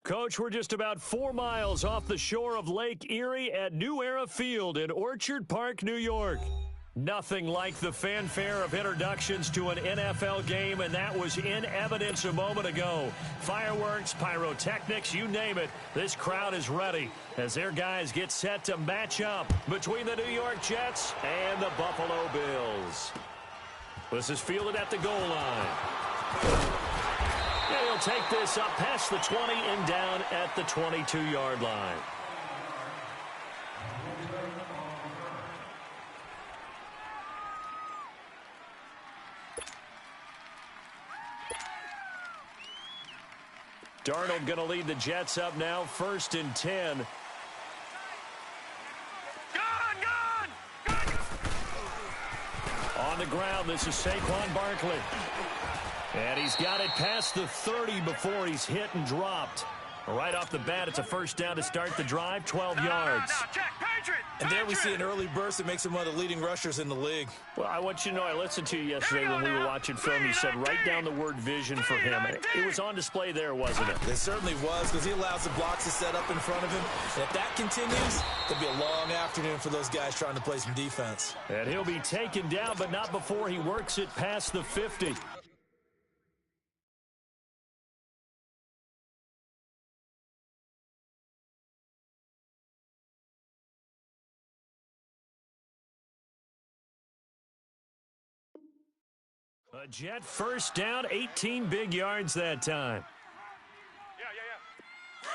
Coach, we're just about 4 miles off the shore of Lake Erie at New Era Field in Orchard Park, New York. Nothing like the fanfare of introductions to an NFL game, and that was in evidence a moment ago. Fireworks, pyrotechnics, you name it. This crowd is ready as their guys get set to match up between the New York Jets and the Buffalo Bills. This is fielded at the goal line. And he'll take this up past the 20 and down at the 22-yard line. Darnold going to lead the Jets up now, 1st and 10. Gone! on the ground. This is Saquon Barkley. And he's got it past the 30 before he's hit and dropped. Right off the bat, it's a first down to start the drive, 12 yards. And there we see an early burst that makes him one of the leading rushers in the league. Well, I want you to know, I listened to you yesterday when we were watching film. You said write down the word vision for him. It was on display there, wasn't it? It certainly was, because he allows the blocks to set up in front of him. And if that continues, it'll be a long afternoon for those guys trying to play some defense. And he'll be taken down, but not before he works it past the 50. A Jet first down, 18 big yards that time.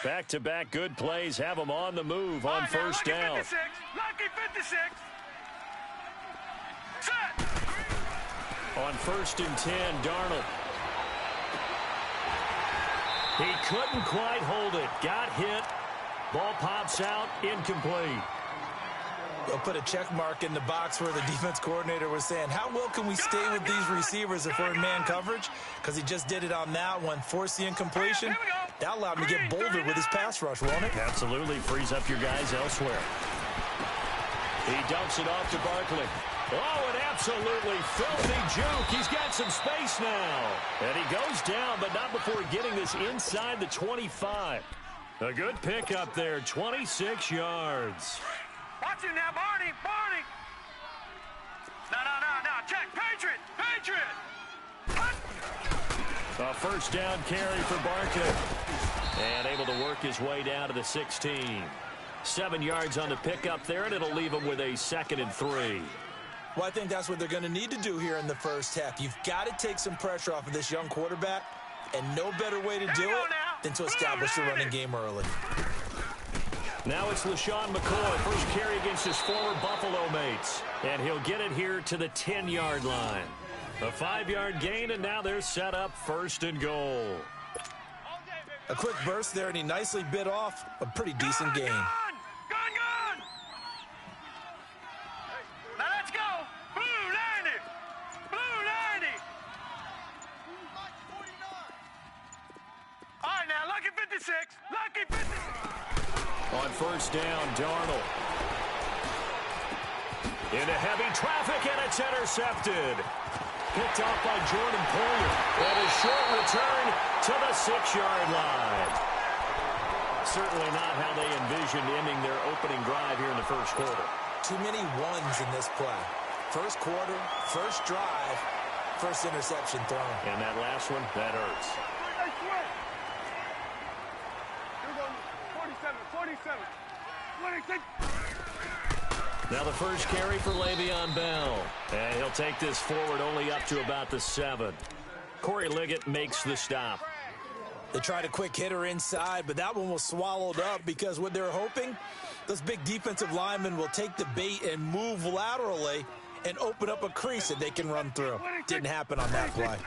Back-to-back good plays have them on the move on first down. Lucky 56. Set. On 1st and 10, Darnold. He couldn't quite hold it. Got hit. Ball pops out, incomplete. They'll put a check mark in the box where the defense coordinator was saying, how well can we stay with these receivers if we're in man coverage? Because he just did it on that one, forced the incompletion. That allowed him to get bolder with his pass rush, won't it? Absolutely. Frees up your guys elsewhere. He dumps it off to Barkley. Oh, an absolutely filthy juke. He's got some space now. And he goes down, but not before getting this inside the 25. A good pickup there, 26 yards. Watch it now, Barney. No. Check. Patriot. A first down carry for Barkley. And able to work his way down to the 16. 7 yards on the pickup there, and it'll leave him with a 2nd and 3. Well, I think that's what they're going to need to do here in the first half. You've got to take some pressure off of this young quarterback, and no better way to do it than to establish the running game early. Now it's LaShawn McCoy, first carry against his former Buffalo mates. And he'll get it here to the 10-yard line. A 5-yard gain, and now they're set up 1st and goal. A quick burst there, and he nicely bit off a pretty decent gain. Gone. Now let's go. Blue 90. All right, now, lucky 56. On first down, Darnold. Into heavy traffic, and it's intercepted. Picked off by Jordan Poyer. And a short return to the 6-yard line. Certainly not how they envisioned ending their opening drive here in the first quarter. Too many ones in this play. First quarter, first drive, first interception thrown. And that last one, that hurts. 26. Now the first carry for Le'Veon Bell. And he'll take this forward only up to about the 7. Corey Liggett makes the stop. They tried a quick hitter inside, but that one was swallowed up because what they're hoping, those big defensive linemen will take the bait and move laterally and open up a crease that they can run through. Didn't happen on that play.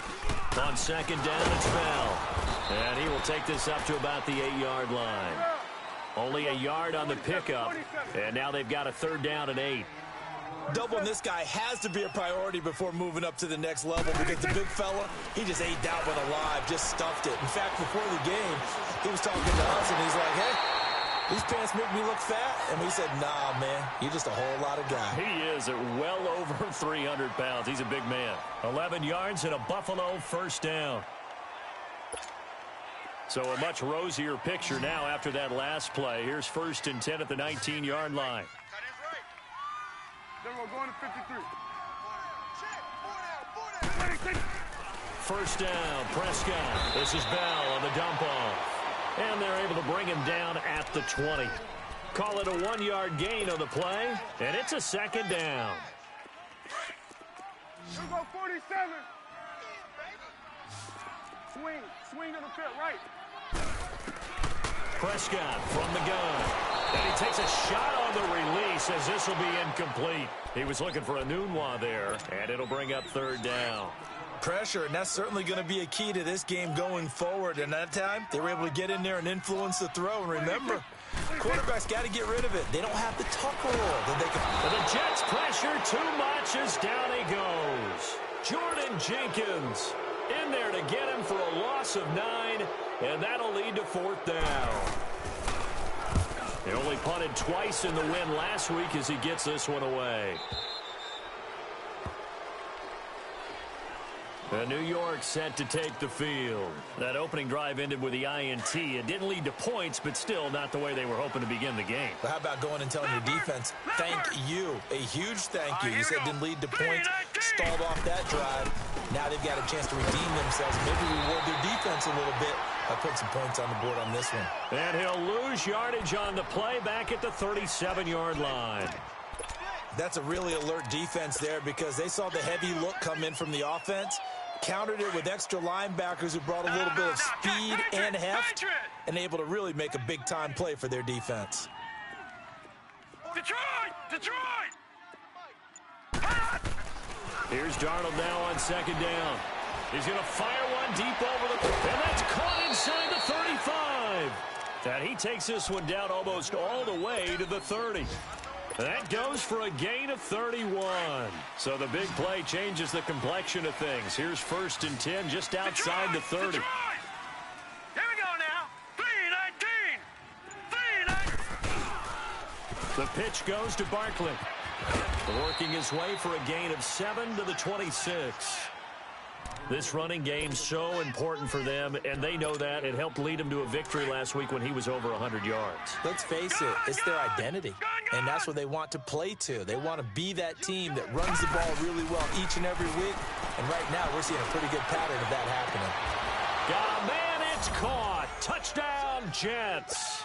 On 2nd down, it's Bell. And he will take this up to about the 8-yard line. Only a yard on the pickup, and now they've got a 3rd down and 8. Doubling this guy has to be a priority before moving up to the next level because the big fella, he just ate that one alive, just stuffed it. In fact, before the game, he was talking to us, and he's like, hey, these pants make me look fat. And we said, nah, man, you're just a whole lot of guy. He is at well over 300 pounds. He's a big man. 11 yards and a Buffalo first down. So a much rosier picture now after that last play. Here's 1st and 10 at the 19-yard line. Then we're going to 53. First down, Prescott. This is Bell on the dump off. And they're able to bring him down at the 20. Call it a 1-yard gain on the play, and it's a 2nd down. Here we go, 47. Swing to the pit, right. Prescott from the gun. And he takes a shot on the release as this will be incomplete. He was looking for a Nunwa there, and it'll bring up 3rd down. Pressure, and that's certainly going to be a key to this game going forward. And that time, they were able to get in there and influence the throw. And remember, quarterback's got to get rid of it. They don't have the tuck rule that they can. And the Jets pressure too much as down he goes. Jordan Jenkins in there to get him for a loss of 9, and that'll lead to 4th down. They only punted twice in the win last week as he gets this one away. And New York set to take the field. That opening drive ended with the INT. It didn't lead to points, but still not the way they were hoping to begin the game. But how about going and telling your defense, thank you, a huge thank you. You said it didn't lead to points, stalled off that drive. Now they've got a chance to redeem themselves. Maybe reward their defense a little bit by putting some points on the board on this one. And he'll lose yardage on the play back at the 37-yard line. That's a really alert defense there because they saw the heavy look come in from the offense, countered it with extra linebackers who brought a little bit of speed and heft, and able to really make a big-time play for their defense. Detroit! Here's Darnold now on 2nd down. He's going to fire one deep over the... And that's caught inside the 35. And he takes this one down almost all the way to the 30. That goes for a gain of 31. So the big play changes the complexion of things. Here's 1st and 10 just outside the 30. Detroit! Here we go now. 3-19. The pitch goes to Barkley. Working his way for a gain of 7 to the 26. This running game's so important for them, and they know that. It helped lead them to a victory last week when he was over 100 yards. Let's face it, it's their identity, and that's what they want to play to. They want to be that team that runs the ball really well each and every week, and right now we're seeing a pretty good pattern of that happening. Got a man, it's caught. Touchdown, Jets.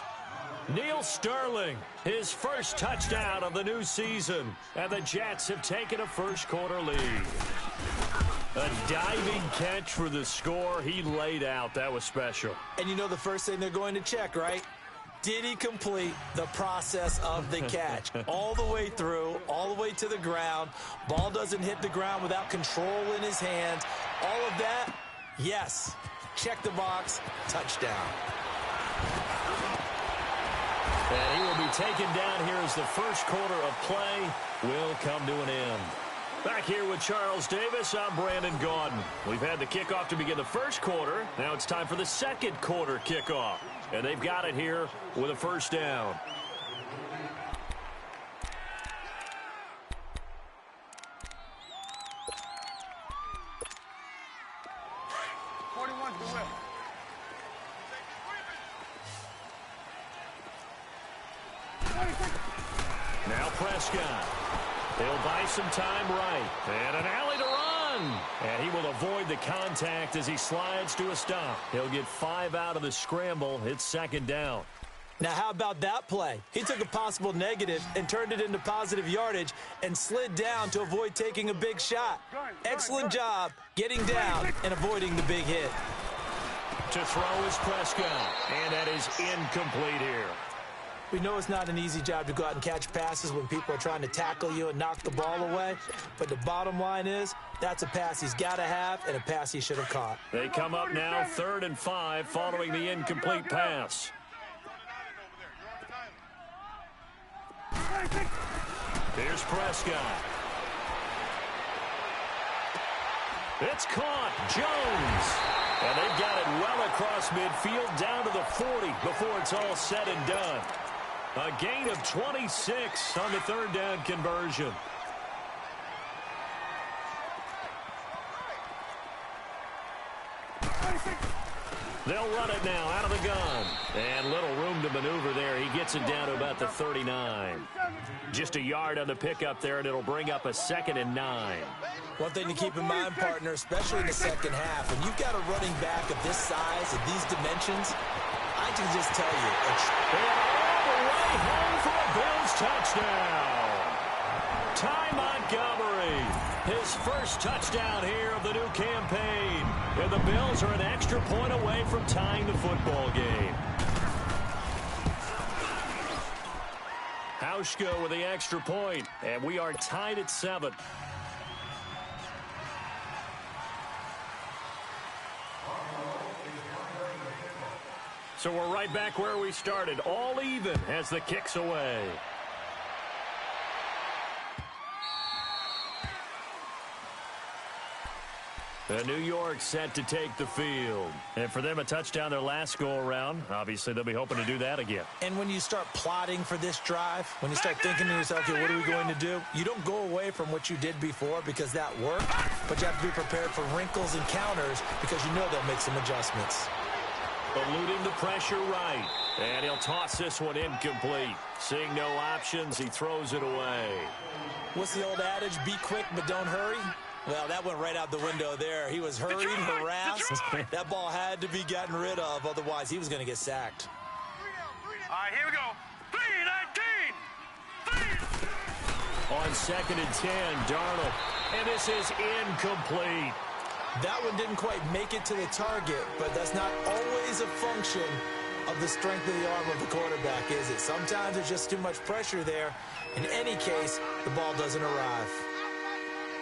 Neil Sterling, his first touchdown of the new season, and the Jets have taken a first-quarter lead. A diving catch for the score. He laid out. That was special. And you know the first thing they're going to check, right? Did he complete the process of the catch? All the way through, all the way to the ground. Ball doesn't hit the ground without control in his hands. All of that, yes. Check the box, touchdown. And he will be taken down here as the first quarter of play will come to an end. Back here with Charles Davis, I'm Brandon Gaudin. We've had the kickoff to begin the first quarter. Now it's time for the second quarter kickoff. And they've got it here with a first down. Now Prescott. He'll buy some time right. And an alley to run. And he will avoid the contact as he slides to a stop. He'll get 5 out of the scramble. It's 2nd down. Now, how about that play? He took a possible negative and turned it into positive yardage and slid down to avoid taking a big shot. Excellent job getting down and avoiding the big hit. To throw is Prescott. And that is incomplete here. We know it's not an easy job to go out and catch passes when people are trying to tackle you and knock the ball away. But the bottom line is, that's a pass he's got to have and a pass he should have caught. They come up now 3rd and 5 following the incomplete pass. Here's Prescott. It's caught. Jones. And they've got it well across midfield down to the 40 before it's all said and done. A gain of 26 on the 3rd down conversion. They'll run it now out of the gun. And little room to maneuver there. He gets it down to about the 39. Just a yard on the pickup there, and it'll bring up a 2nd and 9. One thing to keep in mind, partner, especially in the second half, when you've got a running back of this size, of these dimensions, I can just tell you, it's... And all the way home for a Bills touchdown. Ty Montgomery, his first touchdown here of the new campaign. And the Bills are an extra point away from tying the football game. Hauschka with the extra point, and we are tied at 7. So we're right back where we started, all even as the kick's away. The New York set to take the field. And for them, a touchdown their last go-around. Obviously, they'll be hoping to do that again. And when you start plotting for this drive, when you start thinking to yourself, okay, what are we going to do? You don't go away from what you did before because that worked, but you have to be prepared for wrinkles and counters because you know they'll make some adjustments. Eluding the pressure right. And he'll toss this one incomplete. Seeing no options, he throws it away. What's the old adage? Be quick, but don't hurry. Well, that went right out the window there. He was hurried, harassed. That ball had to be gotten rid of. Otherwise, he was going to get sacked. All right, here we go. 3-19. On 2nd and 10, Darnold. And this is incomplete. That one didn't quite make it to the target, but that's not always a function of the strength of the arm of the quarterback, is it? Sometimes there's just too much pressure there. In any case, the ball doesn't arrive.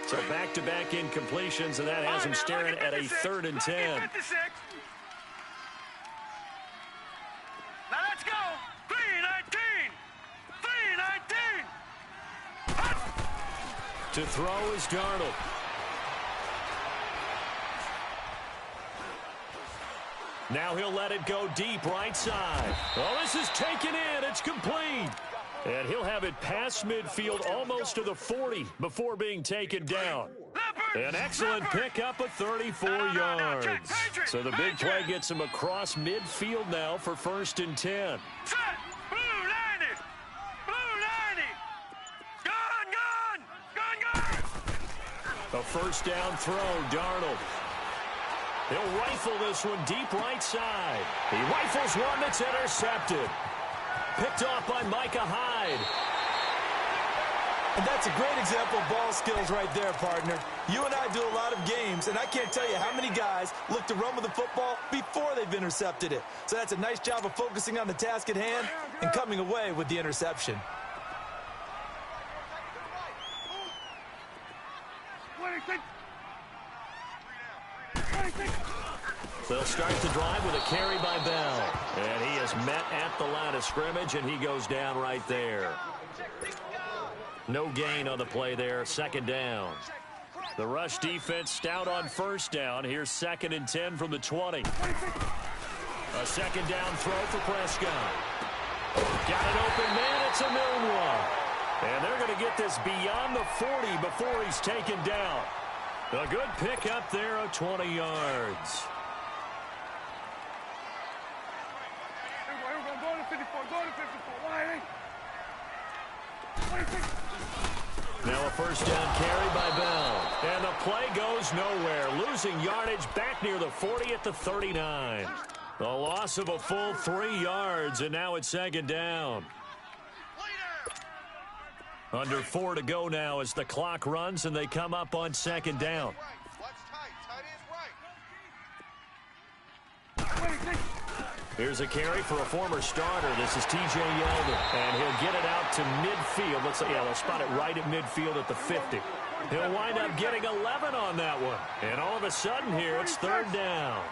So back-to-back incompletions, and that has him staring at a 3rd and 10. Now let's go. 3-19. 3-19. To throw is Darnold. Now he'll let it go deep right side. Well, this is taken in. It's complete. And he'll have it past midfield almost to the 40 before being taken down. An excellent pickup of 34 yards. So the big play gets him across midfield now for 1st and 10. Set. Blue 90. Blue 90. Gone. A 1st down throw, Darnold. He'll rifle this one deep right side. He rifles one that's intercepted. Picked off by Micah Hyde. And that's a great example of ball skills right there, partner. You and I do a lot of games, and I can't tell you how many guys look to run with the football before they've intercepted it. So that's a nice job of focusing on the task at hand and coming away with the interception. They'll start the drive with a carry by Bell. And he is met at the line of scrimmage, and he goes down right there. No gain on the play there, 2nd down. The rush defense stout on 1st down. Here's 2nd and 10 from the 20. A 2nd down throw for Prescott. Got an open man, it's a known one. And they're going to get this beyond the 40 before he's taken down. A good pickup there of 20 yards. Now a 1st down carry by Bell. And the play goes nowhere. Losing yardage back near the 40 at the 39. A loss of a full 3 yards, and now it's 2nd down. Under 4 to go now as the clock runs, and they come up on 2nd down. Here's a carry for a former starter. This is T.J. Yeldon, and he'll get it out to midfield. They'll spot it right at midfield at the 50. He'll wind up getting 11 on that one. And all of a sudden here, it's 3rd down.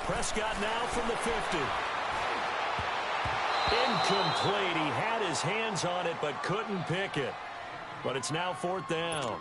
Prescott now from the 50. Incomplete. He had his hands on it, but couldn't pick it. But it's now 4th down.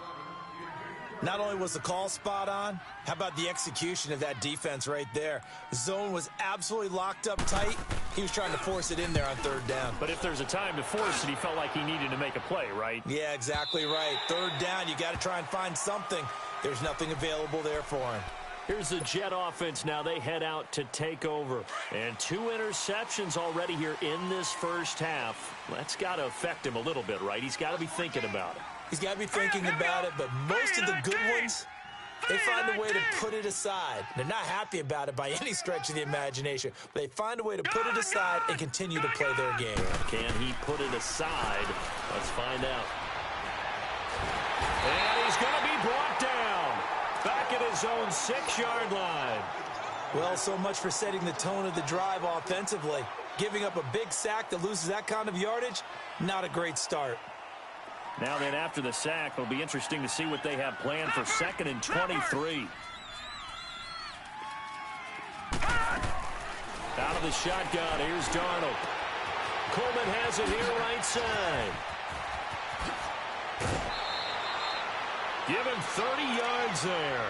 Not only was the call spot on, how about the execution of that defense right there? The zone was absolutely locked up tight. He was trying to force it in there on 3rd down. But if there's a time to force it, he felt like he needed to make a play, right? Yeah, exactly right. 3rd down, you got to try and find something. There's nothing available there for him. Here's the Jet offense now. They head out to take over. And 2 interceptions already here in this 1st half. That's got to affect him a little bit, right? He's got to be thinking about it. He's got to be thinking about it, but most of the good ones, they find a way to put it aside. They're not happy about it by any stretch of the imagination, but they find a way to put it aside and continue to play their game. Can he put it aside? Let's find out. And he's going to be brought down. Back at his own 6-yard line. Well, so much for setting the tone of the drive offensively. Giving up a big sack that loses that kind of yardage, not a great start. Now then, after the sack, it'll be interesting to see what they have planned for 2nd and 23. of the shotgun. Here's Darnold. Coleman has it here right side. Give him 30 yards there.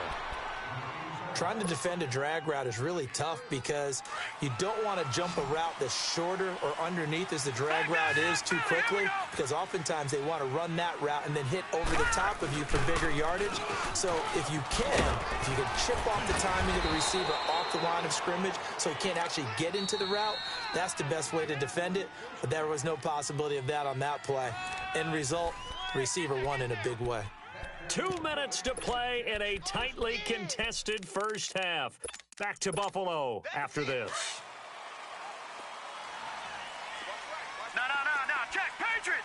Trying to defend a drag route is really tough because you don't want to jump a route that's shorter or underneath as the drag route is too quickly, because oftentimes they want to run that route and then hit over the top of you for bigger yardage. So if you can chip off the timing of the receiver off the line of scrimmage so he can't actually get into the route, that's the best way to defend it. But there was no possibility of that on that play. End result, the receiver won in a big way. 2 minutes to play in a tightly contested first half. Back to Buffalo after this. No. Check. Patriot.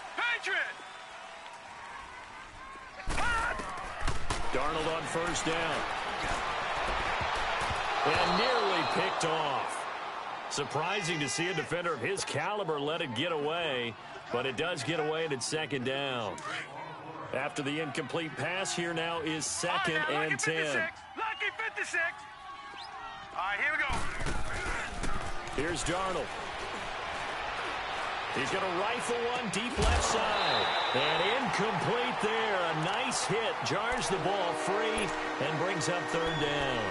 Darnold on first down. And nearly picked off. Surprising to see a defender of his caliber let it get away, but it does get away and it's second down. After the incomplete pass, here now is second and 10. Lucky 56. All right, here we go. Here's Darnold. He's going to rifle one deep left side. And incomplete there. A nice hit. Jars the ball free and brings up third down.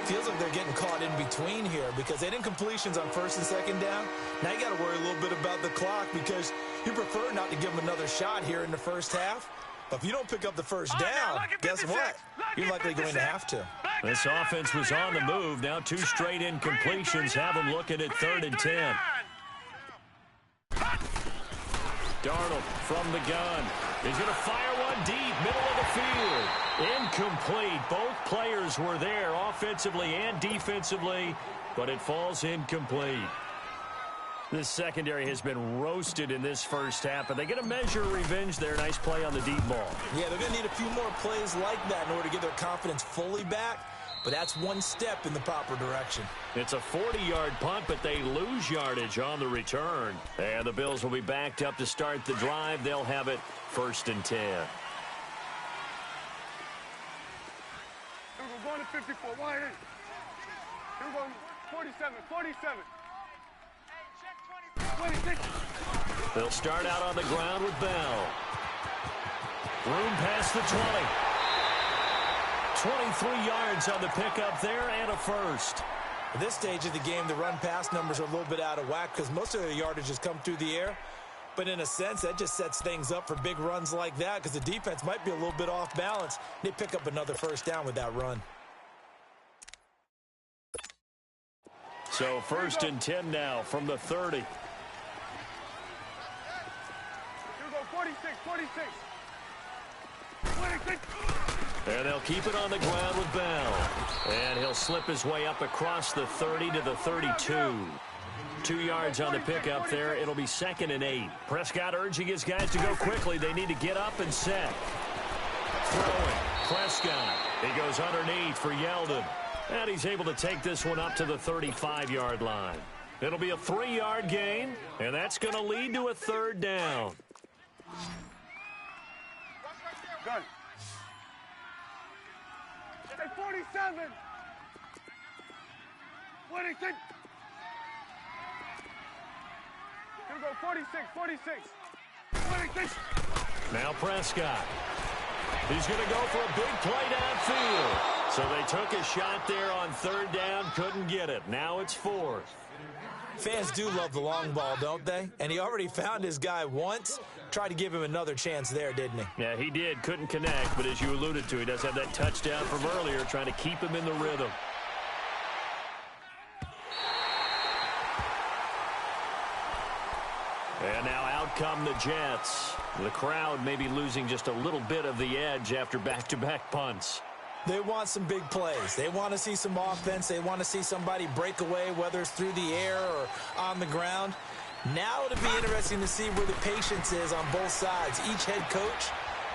Feels like they're getting caught in between here because they had incompletions on first and second down. Now you got to worry a little bit about the clock because you prefer not to give them another shot here in the first half. But if you don't pick up the first down, guess what? You're likely going to have to. This offense was on the move. Now 2 straight incompletions have them looking at third and 10. Darnold from the gun. He's going to fire one deep, middle of the field. Incomplete. Both players were there offensively and defensively, but it falls incomplete. This secondary has been roasted in this first half, but they get a measure of revenge there. Nice play on the deep ball. Yeah, they're going to need a few more plays like that in order to get their confidence fully back, but that's one step in the proper direction. It's a 40-yard punt, but they lose yardage on the return. And the Bills will be backed up to start the drive. They'll have it first and 10. We're going to 54. Why ain't? Here we go. 47. 26. They'll start out on the ground with Bell. Room past the 20. 23 yards on the pickup there and a first. At this stage of the game, the run-pass numbers are a little bit out of whack because most of their yardage has come through the air. But in a sense, that just sets things up for big runs like that because the defense might be a little bit off balance. They pick up another first down with that run. So first and 10 now from the 30. Here we go. 46. 26. And they'll keep it on the ground with Bell. And he'll slip his way up across the 30 to the 32. 2 yards on the pickup there. It'll be second and 8. Prescott urging his guys to go quickly. They need to get up and set. Throwing. Prescott. He goes underneath for Yeldon. And he's able to take this one up to the 35-yard line. It'll be a 3-yard gain, and that's going to lead to a third down. Gun. Hey, 47. 26. Here we go. 46. 26. Now Prescott. He's going to go for a big play downfield. So they took a shot there on third down, couldn't get it. Now it's fourth. Fans do love the long ball, don't they? And he already found his guy once. Tried to give him another chance there, didn't he? Yeah, he did. Couldn't connect, but as you alluded to, he does have that touchdown from earlier, trying to keep him in the rhythm. And now out come the Jets. The crowd may be losing just a little bit of the edge after back-to-back punts. They want some big plays. They want to see some offense. They want to see somebody break away, whether it's through the air or on the ground. Now it'll be interesting to see where the patience is on both sides. Each head coach,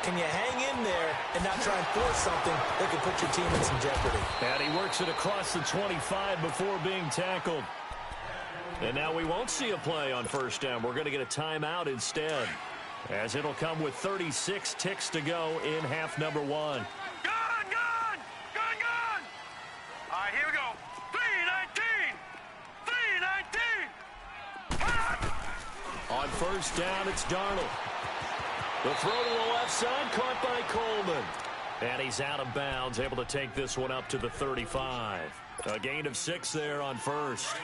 can you hang in there and not try and force something that could put your team in some jeopardy? And he works it across the 25 before being tackled. And now we won't see a play on first down. We're going to get a timeout instead, as it'll come with 36 ticks to go in half number 1. Gun! All right, here we go. 3:19. On first down, it's Darnold. The throw to the left side, caught by Coleman. And he's out of bounds, able to take this one up to the 35. A gain of 6 there on first.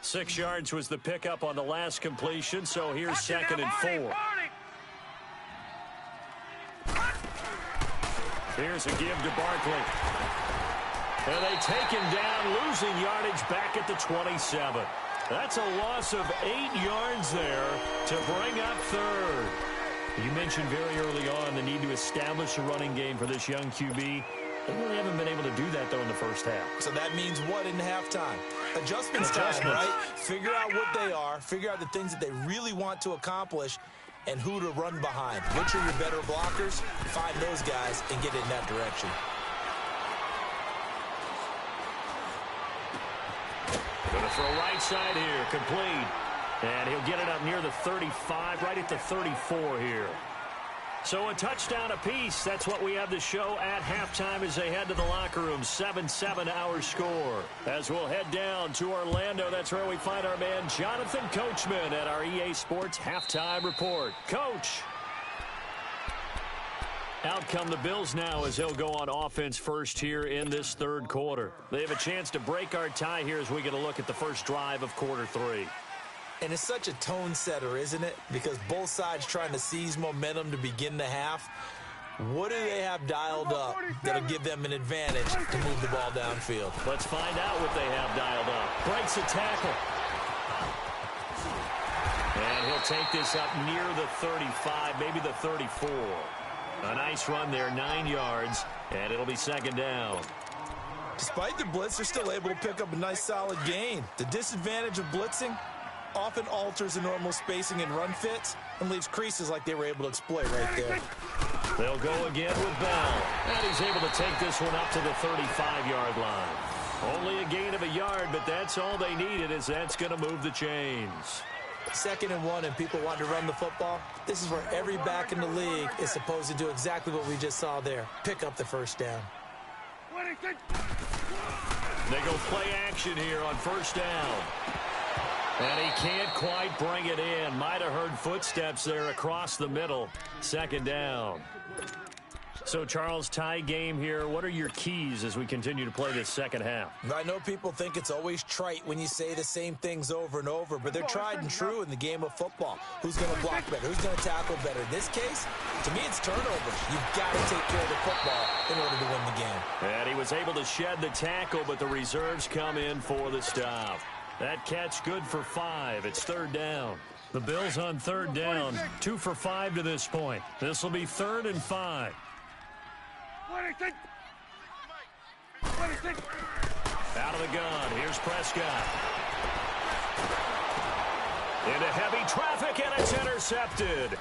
6 yards was the pickup on the last completion, so here's second and 4. Here's a give to Barkley. And they take him down, losing yardage back at the 27. That's a loss of 8 yards there to bring up third. You mentioned very early on the need to establish a running game for this young QB. They really haven't been able to do that, though, in the first half. So that means what in halftime? Adjustments time, right? Figure out what they are, figure out the things that they really want to accomplish, and who to run behind. Which are your better blockers? Find those guys and get in that direction. Going to throw right side here, complete. And he'll get it up near the 35, right at the 34 here. So a touchdown apiece. That's what we have to show at halftime as they head to the locker room. 7-7 our score. As we'll head down to Orlando, that's where we find our man Jonathan Coachman at our EA Sports Halftime Report. Coach. Out come the Bills now as they'll go on offense first here in this third quarter. They have a chance to break our tie here as we get a look at the first drive of quarter 3. And it's such a tone setter, isn't it? Because both sides trying to seize momentum to begin the half. What do they have dialed up that'll give them an advantage to move the ball downfield? Let's find out what they have dialed up. Breaks a tackle. And he'll take this up near the 35, maybe the 34. A nice run there, 9 yards, and it'll be second down. Despite the blitz, they're still able to pick up a nice solid gain. The disadvantage of blitzing often alters the normal spacing and run fits and leaves creases like they were able to exploit right there. They'll go again with Bell. And he's able to take this one up to the 35-yard line. Only a gain of a yard, but that's all they needed, as that's going to move the chains. 2nd and 1 and people want to run the football. This is where every back in the league is supposed to do exactly what we just saw there. Pick up the first down. They go play action here on first down. And he can't quite bring it in. Might have heard footsteps there across the middle. Second down. So, Charles, tie game here. What are your keys as we continue to play this second half? I know people think it's always trite when you say the same things over and over, but they're tried and true in the game of football. Who's going to block better? Who's going to tackle better? In this case, to me, it's turnovers. You've got to take care of the football in order to win the game. And he was able to shed the tackle, but the reserves come in for the stop. That catch good for 5. It's third down. The Bills on third down, 2 for 5 to this point. This will be 3rd and 5. Out of the gun. Here's Prescott. Into heavy traffic, and it's intercepted.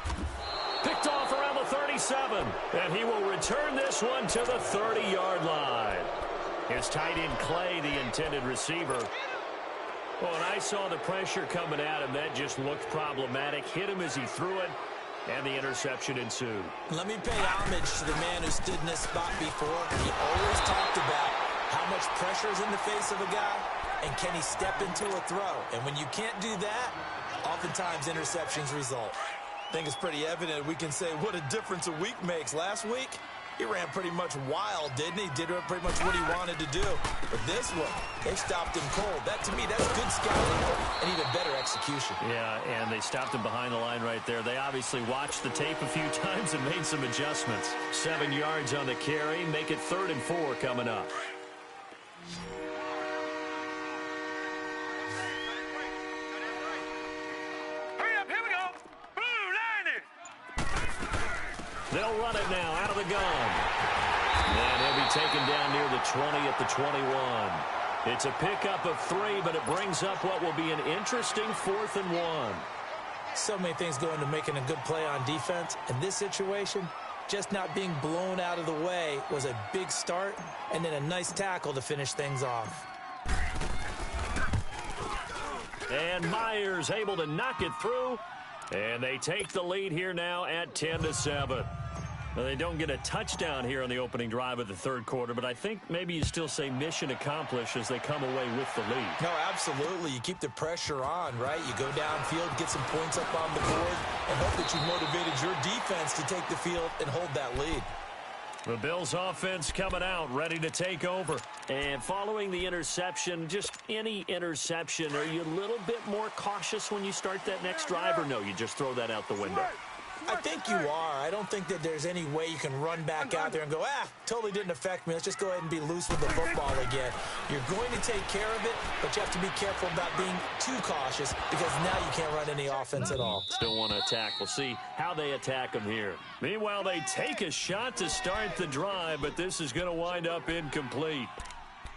Picked off around the 37, and he will return this one to the 30-yard line. His tight end Clay, the intended receiver. Well, when I saw the pressure coming at him, that just looked problematic. Hit him as he threw it, and the interception ensued. Let me pay homage to the man who stood in this spot before. He always talked about how much pressure is in the face of a guy, and can he step into a throw. And when you can't do that, oftentimes interceptions result. I think it's pretty evident we can say what a difference a week makes. Last week, he ran pretty much wild, didn't he? Did pretty much what he wanted to do. But this one, they stopped him cold. That, to me, that's good scouting and even better execution. Yeah, and they stopped him behind the line right there. They obviously watched the tape a few times and made some adjustments. 7 yards on the carry. Make it 3rd and 4 coming up. Hurry up, here we go. Blue, line it. They'll run it now out of the gun. And he'll be taken down near the 20 at the 21. It's a pickup of 3, but it brings up what will be an interesting 4th and 1. So many things go into making a good play on defense. In this situation, just not being blown out of the way was a big start, and then a nice tackle to finish things off. And Myers able to knock it through. And they take the lead here now at 10-7. Well, they don't get a touchdown here on the opening drive of the third quarter, but I think maybe you still say mission accomplished as they come away with the lead. No, absolutely. You keep the pressure on, right? You go downfield, get some points up on the board, and hope that you've motivated your defense to take the field and hold that lead. The Bills offense coming out, ready to take over. And following the interception, just any interception, are you a little bit more cautious when you start that next drive, or no, you just throw that out the window? I think you are. I don't think that there's any way you can run back out there and go, totally didn't affect me. Let's just go ahead and be loose with the football again. You're going to take care of it, but you have to be careful about being too cautious because now you can't run any offense at all. Still want to attack. We'll see how they attack them here. Meanwhile, they take a shot to start the drive, but this is going to wind up incomplete.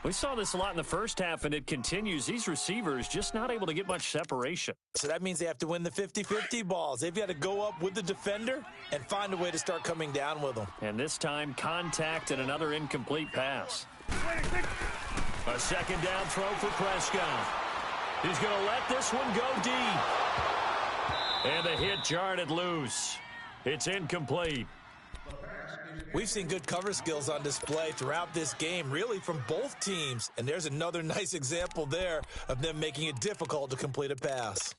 We saw this a lot in the first half, and it continues. These receivers just not able to get much separation. So that means they have to win the 50-50 balls. They've got to go up with the defender and find a way to start coming down with them. And this time, contact and another incomplete pass. A second down throw for Prescott. He's going to let this one go deep. And the hit jarred it loose. It's incomplete. We've seen good cover skills on display throughout this game, really from both teams. And there's another nice example there of them making it difficult to complete a pass.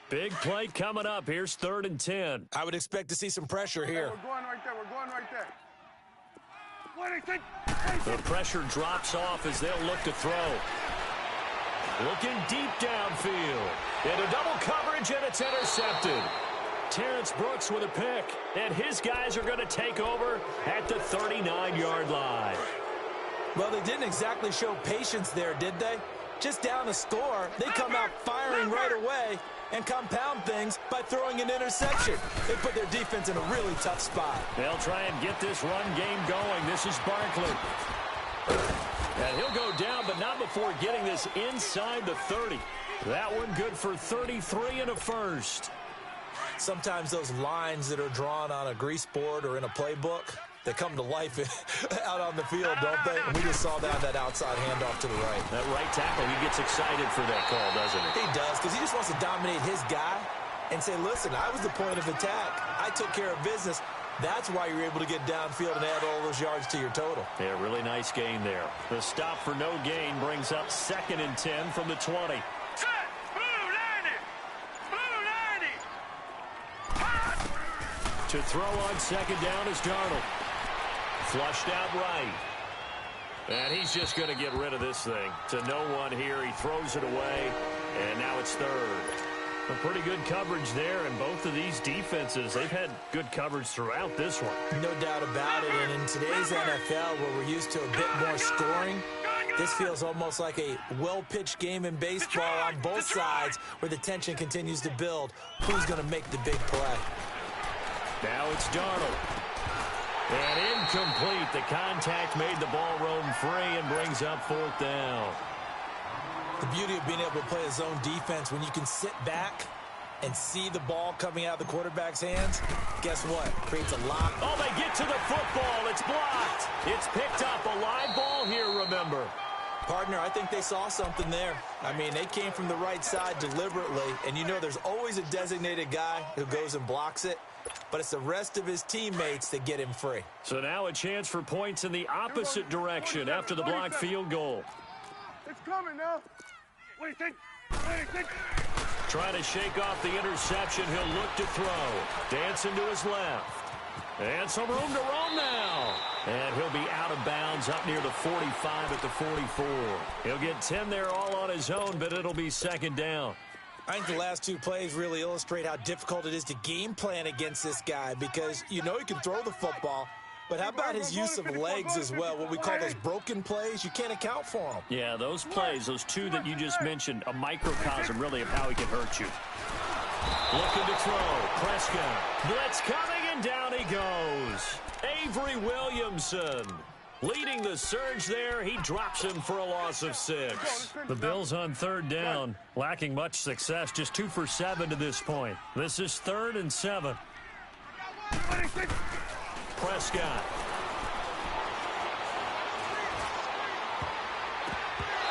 Big play coming up. Here's 3rd and 10. I would expect to see some pressure here. We're going right there. We're going right there. The pressure drops off as they'll look to throw. Looking deep downfield. Into double coverage, and it's intercepted. Terrence Brooks with a pick, and his guys are going to take over at the 39-yard line. Well, they didn't exactly show patience there, did they? Just down a score, they come out firing right away and compound things by throwing an interception. They put their defense in a really tough spot. They'll try and get this run game going. This is Barkley. And he'll go down, but not before getting this inside the 30. That one good for 33 and a first. Sometimes those lines that are drawn on a grease board or in a playbook, they come to life out on the field, don't they? And we just saw that outside handoff to the right. That right tackle, he gets excited for that call, doesn't he? He does, because he just wants to dominate his guy and say, listen, I was the point of attack. I took care of business. That's why you're able to get downfield and add all those yards to your total. Yeah, really nice gain there. The stop for no gain brings up 2nd and 10 from the 20. Set! Blue 90! Blue 90! To throw on 2nd down is Darnold. Flushed out right. And he's just going to get rid of this thing. To no one here. He throws it away. And now it's 3rd. A pretty good coverage there. And both of these defenses, they've had good coverage throughout this one. No doubt about it. And in today's NFL, where we're used to a bit more scoring, this feels almost like a well-pitched game in baseball on both sides where the tension continues to build. Who's going to make the big play? Now it's Darnold. And incomplete. The contact made the ball roam free and brings up 4th down. The beauty of being able to play a zone defense, when you can sit back and see the ball coming out of the quarterback's hands, guess what? Creates a lot. Oh, they get to the football. It's blocked. It's picked up. A live ball here, remember. Partner, I think they saw something there. I mean, they came from the right side deliberately, and you know there's always a designated guy who goes and blocks it, but it's the rest of his teammates that get him free. So now a chance for points in the opposite direction after the blocked field goal. It's coming now. What do you think? What do you think? Trying to shake off the interception. He'll look to throw. Dancing to his left. And some room to roam now. And he'll be out of bounds up near the 45 at the 44. He'll get 10 there all on his own, but it'll be 2nd down. I think the last 2 plays really illustrate how difficult it is to game plan against this guy because you know he can throw the football, but how about his use of legs as well, what we call those broken plays? You can't account for them. Yeah, those plays, those 2 that you just mentioned, a microcosm really of how he can hurt you. Looking to throw. Prescott. Blitz coming, and down he goes. Avery Williamson leading the surge there. He drops him for a loss of 6. The Bills on 3rd down, lacking much success, just 2 for 7 to this point. This is 3rd and 7. Prescott.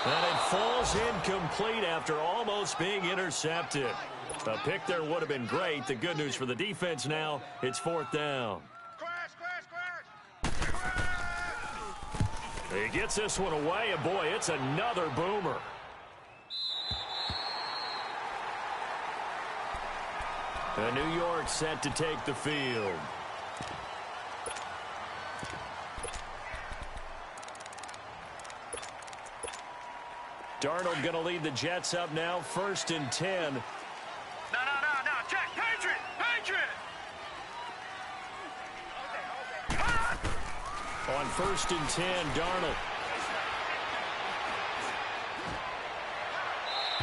And it falls incomplete after almost being intercepted. A pick there would have been great. The good news for the defense now, it's 4th down. He gets this one away, and boy, it's another boomer. And New York set to take the field. Darnold going to lead the Jets up now, 1st and 10. No, check, Patriot! On 1st and 10, Darnold.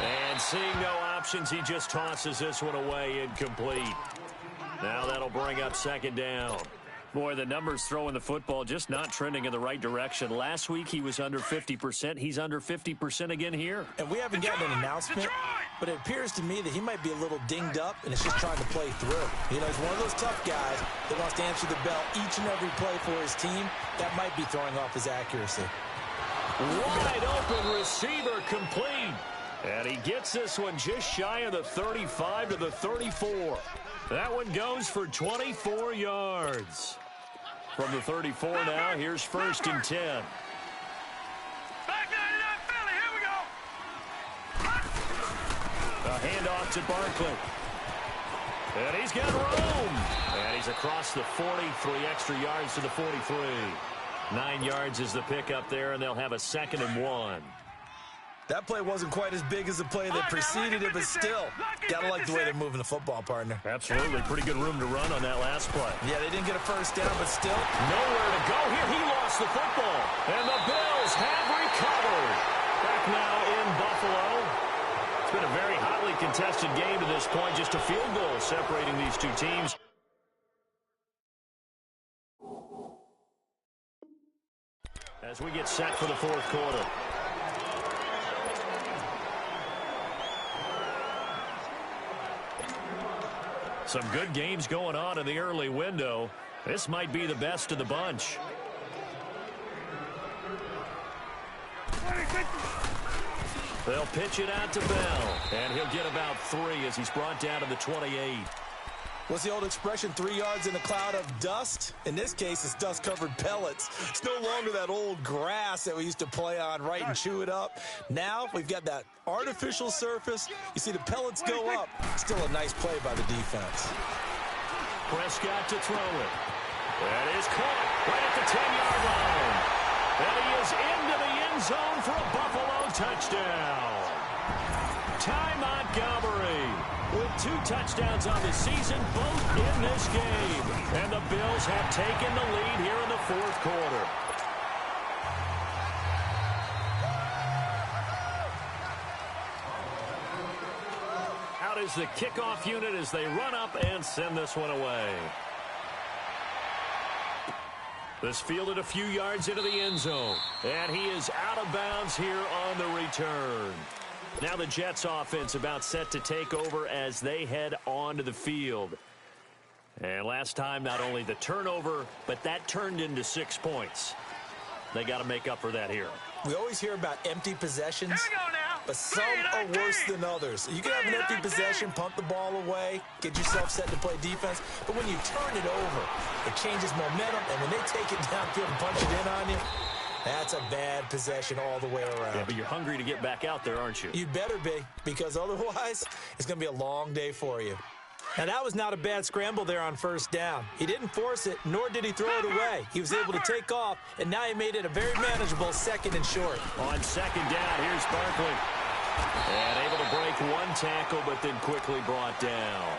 And seeing no options, he just tosses this one away, incomplete. Now that'll bring up 2nd down. Boy, the numbers throwing the football just not trending in the right direction. Last week he was under 50%. He's under 50% again here. And we haven't gotten an announcement, but it appears to me that he might be a little dinged up and is just trying to play through. You know, he's one of those tough guys that wants to answer the bell each and every play for his team. That might be throwing off his accuracy. Wide open receiver complete. And he gets this one just shy of the 35 to the 34. That one goes for 24 yards. From the 34 now, here's 1st and 10. Back 99 Philly, here we go. A handoff to Barkley. And he's got room. And he's across the 40, 3 extra yards to the 43. 9 yards is the pickup there, and they'll have a 2nd and 1. That play wasn't quite as big as the play that preceded it, but still, gotta like the way they're moving the football, partner. Absolutely. Pretty good room to run on that last play. Yeah, they didn't get a 1st down, but still. Nowhere to go here. He lost the football. And the Bills have recovered. Back now in Buffalo. It's been a very hotly contested game to this point. Just a field goal separating these two teams. As we get set for the 4th quarter. Some good games going on in the early window. This might be the best of the bunch. They'll pitch it out to Bell, and he'll get about 3 as he's brought down to the 28. What's the old expression, 3 yards in a cloud of dust? In this case, it's dust-covered pellets. It's no longer that old grass that we used to play on, right, and chew it up. Now we've got that artificial surface. You see the pellets go up. Still a nice play by the defense. Prescott to throw it. That is caught right at the 10-yard line. And he is into the end zone for a Buffalo touchdown. Ty Montgomery with 2 touchdowns on the season, both in this game. And the Bills have taken the lead here in the 4th quarter. Out is the kickoff unit as they run up and send this one away. This fielded a few yards into the end zone. And he is out of bounds here on the return. Now the Jets offense about set to take over as they head onto the field. And last time, not only the turnover, but that turned into 6 points. They got to make up for that here. We always hear about empty possessions, Here we go now. but some are worse than others. You can have an empty possession, punt the ball away, get yourself set to play defense, but when you turn it over, it changes momentum, and when they take it downfield and punch it in on you, that's a bad possession all the way around. Yeah, but you're hungry to get back out there, aren't you? You better be, because otherwise, it's going to be a long day for you. Now, that was not a bad scramble there on 1st down. He didn't force it, nor did he throw it away. He was able to take off, and now he made it a very manageable 2nd and short. On 2nd down, here's Barkley. And able to break 1 tackle, but then quickly brought down.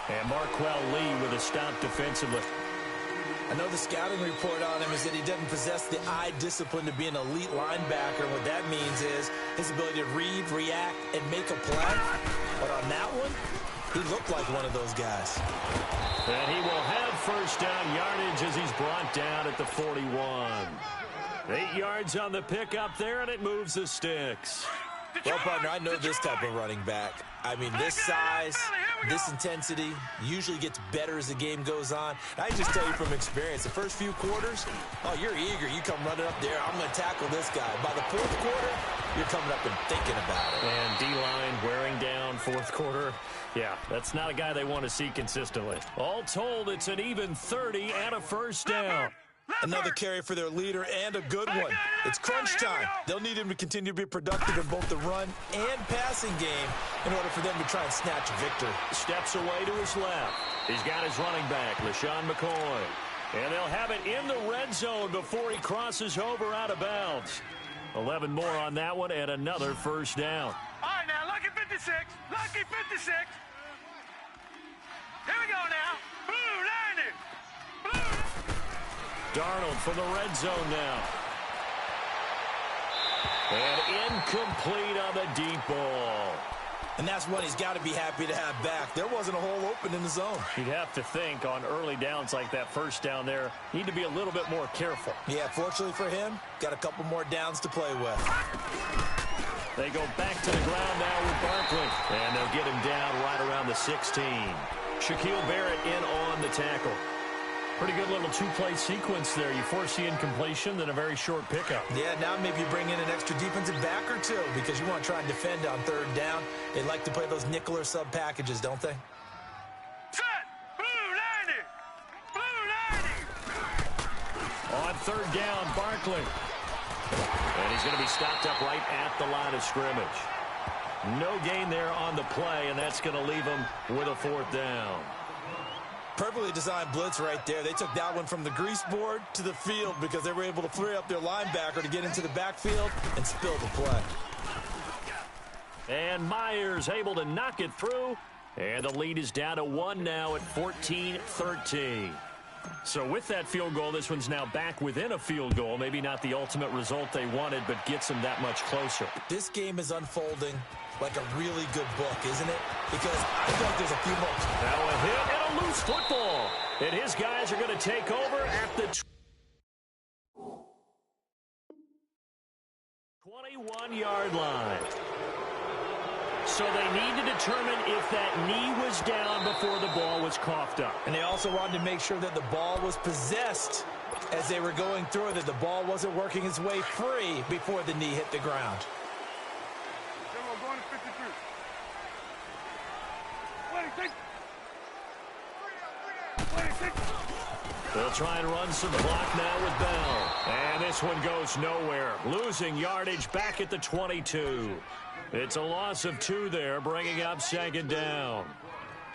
And Marquell Lee with a stop defensively. I know the scouting report on him is that he doesn't possess the eye discipline to be an elite linebacker. What that means is his ability to read, react, and make a play. But on that one, he looked like one of those guys. And he will have 1st down yardage as he's brought down at the 41. 8 yards on the pickup there, and it moves the sticks. Well, partner, I know this type of running back. I mean, this size, this intensity usually gets better as the game goes on. I just tell you from experience, the first few quarters, oh, you're eager. You come running up there. I'm going to tackle this guy. By the 4th quarter, you're coming up and thinking about it. And D-line wearing down fourth quarter. Yeah, that's not a guy they want to see consistently. All told, it's an even 30 and a first down. Another carry for their leader and a good one. It's crunch time. They'll need him to continue to be productive in both the run and passing game in order for them to try and snatch a victory. Steps away to his left. He's got his running back, LaShawn McCoy. And they'll have it in the red zone before he crosses over out of bounds. 11 more on that one and another first down. All right, now, lucky 56. Lucky 56. Here we go now. Blue 90. Blue. Darnold from the red zone now. And incomplete on the deep ball. And that's one he's got to be happy to have back. There wasn't a hole open in the zone. You'd have to think on early downs like that first down there, need to be a little bit more careful. Yeah, fortunately for him, got a couple more downs to play with. They go back to the ground now with Barkley. And they'll get him down right around the 16. Shaquille Barrett in on the tackle. Pretty good little two-play sequence there. You force the incompletion, then a very short pickup. Yeah, now maybe you bring in an extra defensive back or two because you want to try and defend on third down. They like to play those nickel or sub packages, don't they? Set. Blue 90. Blue 90. On third down, Barkley. And he's going to be stopped up right at the line of scrimmage. No gain there on the play, and that's going to leave him with a fourth down. Perfectly designed blitz right there. They took that one from the grease board to the field because they were able to free up their linebacker to get into the backfield and spill the play. And Myers able to knock it through. And the lead is down to 1 now at 14-13. So with that field goal, this one's now back within a field goal. Maybe not the ultimate result they wanted, but gets them that much closer. This game is unfolding like a really good book, isn't it? Because I feel like there's a few moments. Now a hit and a loose football. And his guys are going to take over at the 21-yard line. So they need to determine if that knee was down before the ball was coughed up. And they also wanted to make sure that the ball was possessed as they were going through it, that the ball wasn't working its way free before the knee hit the ground. We're going to 53. 26. 26. They'll try and run some clock now with Bell. And this one goes nowhere. Losing yardage back at the 22. It's a loss of 2 there, bringing up second down.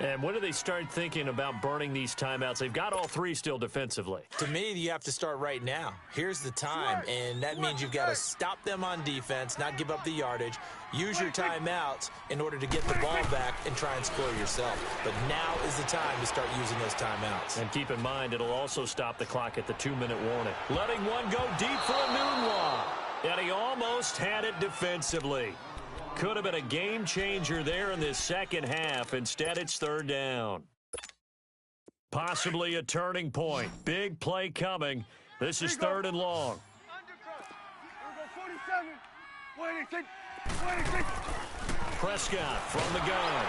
And when do they start thinking about burning these timeouts? They've got all 3 still defensively. To me, you have to start right now. Here's the time, and that means you've got to stop them on defense, not give up the yardage, use your timeouts in order to get the ball back and try and score yourself. But now is the time to start using those timeouts. And keep in mind, it'll also stop the clock at the 2-minute warning. Letting one go deep for a Nunwa. And he almost had it defensively. Could have been a game changer there in this second half. Instead, it's third down. Possibly a turning point. Big play coming. This is third and long. Here we go, 47. 26. Prescott from the gun.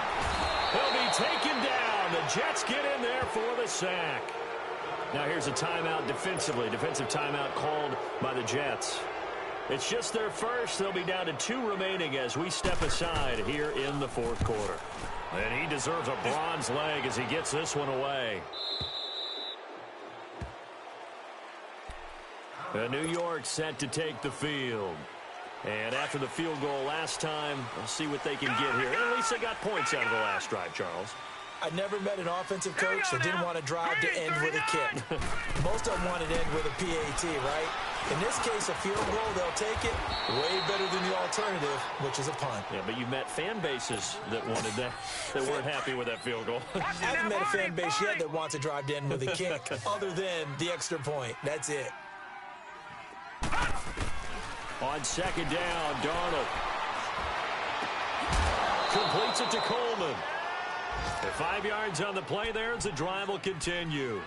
He'll be taken down. The Jets get in there for the sack. Now here's a timeout defensively. Defensive timeout called by the Jets. It's just their first. They'll be down to 2 remaining as we step aside here in the fourth quarter. And he deserves a bronze leg as he gets this one away. And New York set to take the field. And after the field goal last time, we'll see what they can get here. At least they got points out of the last drive, Charles. I never met an offensive coach that didn't want to drive to end with a kick. Most of them want to end with a PAT, right? In this case, a field goal, they'll take it way better than the alternative, which is a punt. Yeah, but you've met fan bases that wanted that weren't happy with that field goal. I haven't met a fan base yet that wants to drive to end with a kick other than the extra point. That's it. On second down, Darnold completes it to Coleman. And 5 yards on the play there as the drive will continue.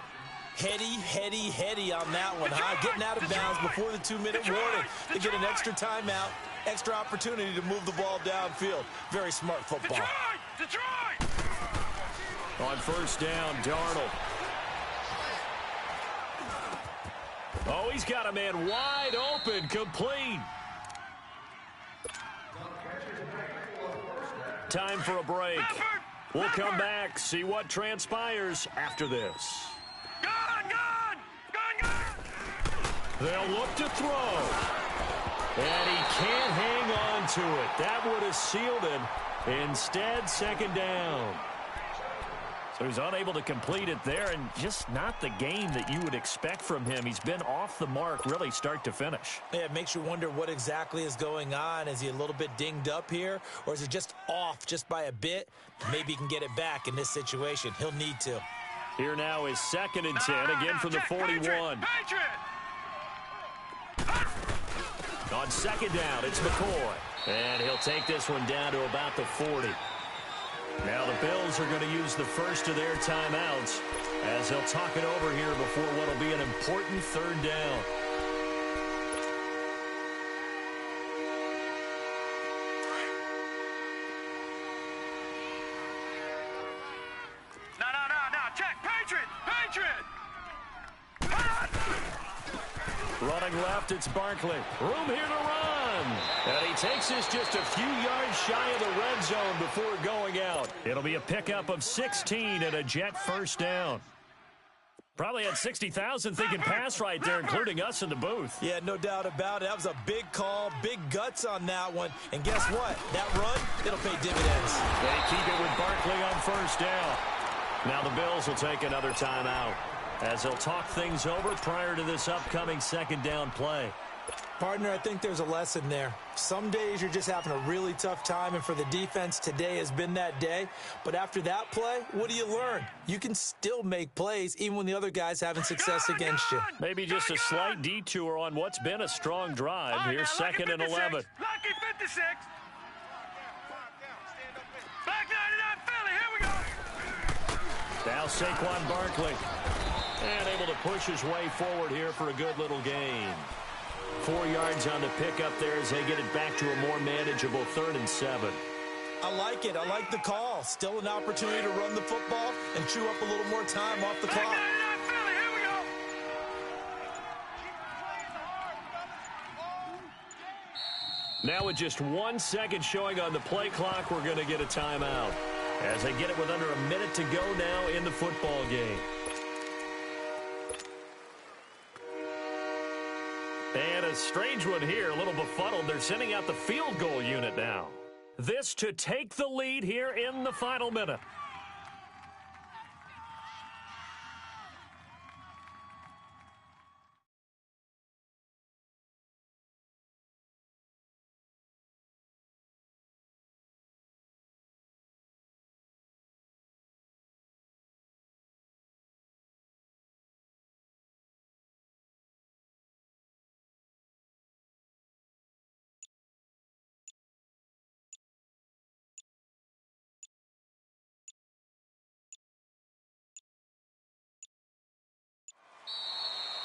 Heady on that one, huh? Getting out of bounds before the 2-minute warning. They get an extra timeout, extra opportunity to move the ball downfield. Very smart football. Detroit! On first down, Darnold. Oh, he's got a man wide open, complete. Time for a break. We'll come back, see what transpires after this. They'll look to throw. And he can't hang on to it. That would have sealed it. Instead, second down. So he's unable to complete it there, and just not the game that you would expect from him. He's been off the mark really start to finish. Yeah, it makes you wonder what exactly is going on. Is he a little bit dinged up here, or is it just off just by a bit? Maybe he can get it back in this situation. He'll need to. Here now is 2nd and 10, again from the 41. On second down, it's McCoy. And he'll take this one down to about the 40. Now the Bills are going to use the first of their timeouts as they'll talk it over here before what will be an important 3rd down. No. Check. Patriot. Running left, it's Barkley. Room here to run. And he takes this just a few yards shy of the red zone before going out. It'll be a pickup of 16 and a Jet first down. Probably had 60,000 thinking pass right there, including us in the booth. Yeah, no doubt about it. That was a big call, big guts on that one. And guess what? That run, it'll pay dividends. They keep it with Barkley on first down. Now the Bills will take another timeout as they'll talk things over prior to this upcoming 2nd down play. Partner, I think there's a lesson there. Some days you're just having a really tough time, and for the defense, today has been that day. But after that play, what do you learn? You can still make plays even when the other guy's having success against you. Maybe just a slight detour on what's been a strong drive. Here's 2nd and 11. Lucky 56. Back 99 Philly. Here we go. Now Saquon Barkley. And able to push his way forward here for a good little gain. 4 yards on the pickup there as they get it back to a more manageable 3rd and 7. I like it. I like the call. Still an opportunity to run the football and chew up a little more time off the clock. Back 99 Philly. Here we go. Now with just 1 second showing on the play clock, we're going to get a timeout as they get it with under a minute to go now in the football game. And a strange one here, a little befuddled. They're sending out the field goal unit now. This to take the lead here in the final minute.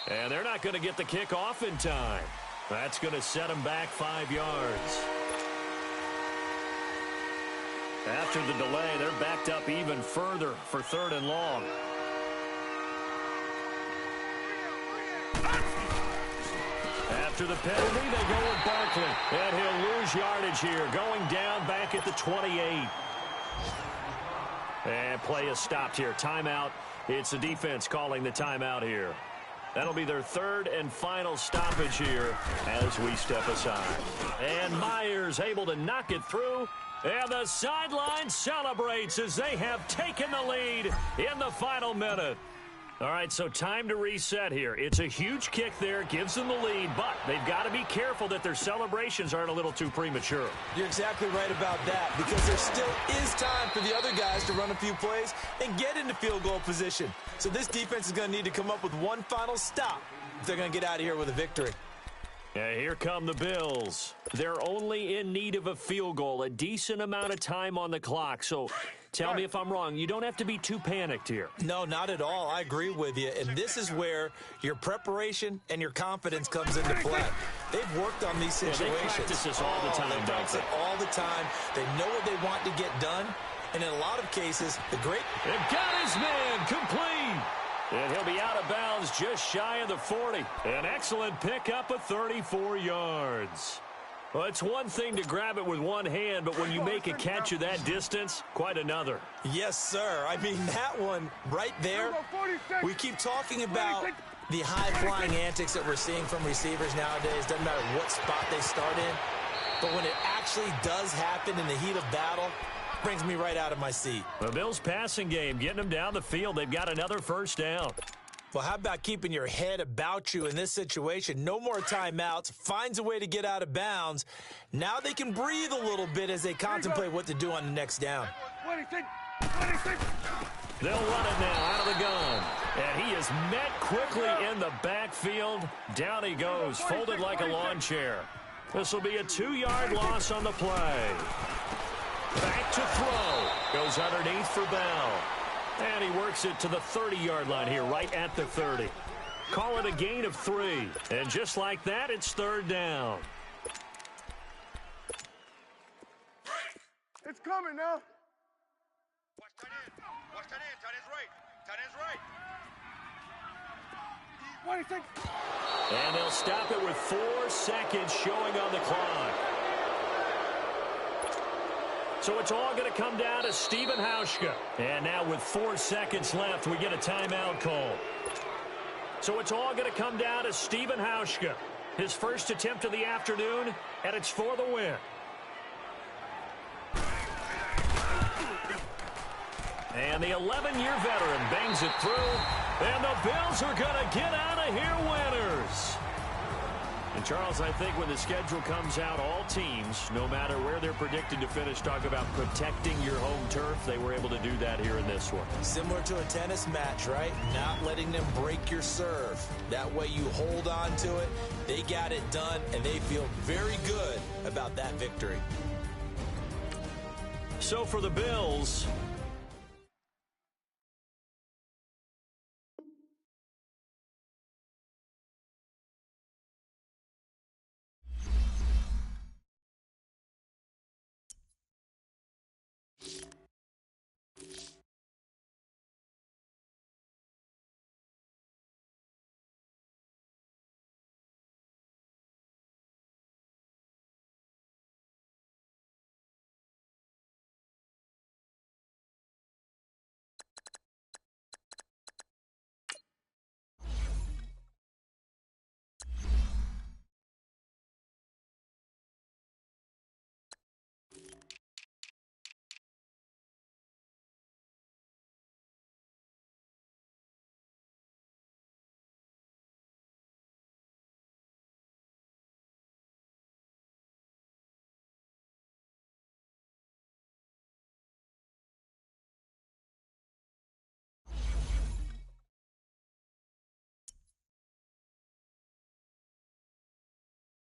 And they're not going to get the kick off in time. That's going to set them back 5 yards. After the delay, they're backed up even further for 3rd and long. After the penalty, they go with Barkley. And he'll lose yardage here, going down back at the 28. And play is stopped here. Timeout. It's the defense calling the timeout here. That'll be their 3rd and final stoppage here as we step aside. And Myers able to knock it through. And the sideline celebrates as they have taken the lead in the final minute. All right, so time to reset here. It's a huge kick there, gives them the lead, but they've got to be careful that their celebrations aren't a little too premature. You're exactly right about that, because there still is time for the other guys to run a few plays and get into field goal position. So this defense is going to need to come up with one final stop if they're going to get out of here with a victory. Yeah, here come the Bills. They're only in need of a field goal, a decent amount of time on the clock. So tell me if I'm wrong. You don't have to be too panicked here. No, not at all. I agree with you. And this is where your preparation and your confidence comes into play. They've worked on these situations. They practice this all the time. They practice it all the time. They know what they want to get done. And in a lot of cases, they've got his man complete. And he'll be out of bounds just shy of the 40. An excellent pickup of 34 yards. Well, it's one thing to grab it with one hand, but when you make a catch of that distance, quite another. Yes, sir. I mean, that one right there, we keep talking about the high-flying antics that we're seeing from receivers nowadays. Doesn't matter what spot they start in. But when it actually does happen in the heat of battle, brings me right out of my seat. The Bills' passing game, getting them down the field. They've got another first down. Well, how about keeping your head about you in this situation? No more timeouts. Finds a way to get out of bounds. Now they can breathe a little bit as they contemplate what to do on the next down. They'll run it now out of the gun. And he is met quickly in the backfield. Down he goes, folded like a lawn chair. This will be a 2-yard loss on the play. Back to throw. Goes underneath for Bell. And he works it to the 30-yard line here, right at the 30. Call it a gain of 3. And just like that, it's third down. It's coming now. Watch tight end. Watch tight end. Tight end's right. Tight end's right. What do you think? And they'll stop it with 4 seconds showing on the clock. So it's all going to come down to Stephen Hauschka. And now with 4 seconds left, we get a timeout call. So it's all going to come down to Stephen Hauschka. His first attempt of the afternoon, and it's for the win. And the 11-year veteran bangs it through. And the Bills are going to get out of here winners. And, Charles, I think when the schedule comes out, all teams, no matter where they're predicted to finish, talk about protecting your home turf. They were able to do that here in this one. Similar to a tennis match, right? Not letting them break your serve. That way you hold on to it. They got it done, and they feel very good about that victory. So for the Bills,